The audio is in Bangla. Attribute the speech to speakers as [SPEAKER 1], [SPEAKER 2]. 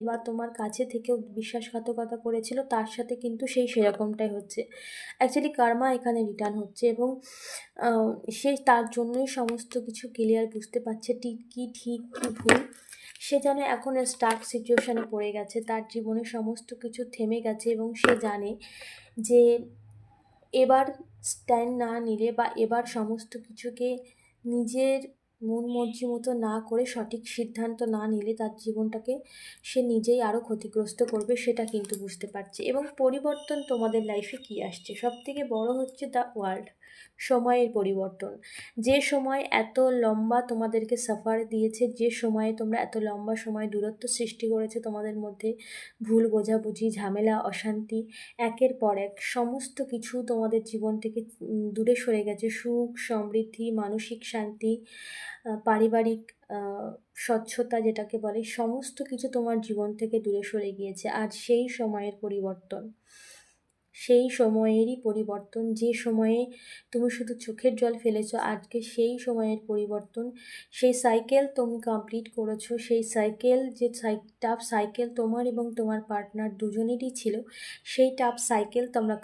[SPEAKER 1] বা তোমার কাছে থেকেও বিশ্বাসঘাতকতা করেছিল তার সাথে কিন্তু সেরকমটাই হচ্ছে। অ্যাকচুয়ালি কার্মা এখানে রিটার্ন হচ্ছে এবং আহ, সে তার জন্যই সমস্ত কিছু ক্লিয়ার বুঝতে পারছে কি ঠিক কি ভুল। সে যেন এখন স্টার্ক সিচুয়েশনে পড়ে গেছে, তার জীবনে সমস্ত কিছু থেমে গেছে এবং সে জানে যে এবার স্ট্যান্ড না নিলে বা এবার সমস্ত কিছুকে নিজের মন মর্জি মতো না করে সঠিক সিদ্ধান্ত না নিলে তার জীবনটাকে সে নিজেই আরও ক্ষতিগ্রস্ত করবে, সেটা কিন্তু বুঝতে পারছে। এবং পরিবর্তন তোমাদের লাইফে কী আসছে, সব থেকে বড় হচ্ছে দ্য ওয়ার্ল্ড, সময়ের পরিবর্তন। যে সময় এত লম্বা তোমাদেরকে সাফার দিয়েছে, যে সময়ে তোমরা এত লম্বা সময় দূরত্ব সৃষ্টি করেছে তোমাদের মধ্যে, ভুল বোঝাবুঝি, ঝামেলা, অশান্তি, একের পর এক সমস্ত কিছু তোমাদের জীবন থেকে দূরে সরে গেছে। সুখ, সমৃদ্ধি, মানসিক শান্তি, পারিবারিক স্বচ্ছতা যেটাকে বলে, সমস্ত কিছু তোমার জীবন থেকে দূরে সরে গিয়েছে। আজ সেই সময়ের পরিবর্তন, সেই সময়েরই পরিবর্তন। যে সময়ে তুমি শুধু চোখের জল ফেলেছো, আজকে সেই সময়ের পরিবর্তন। সেই সাইকেল তুমি কমপ্লিট করেছো, সেই সাইকেল যে টাফ সাইকেল তোমার এবং তোমার পার্টনার দুজনেরই ছিল, সেই টাফ সাইকেল তোমরা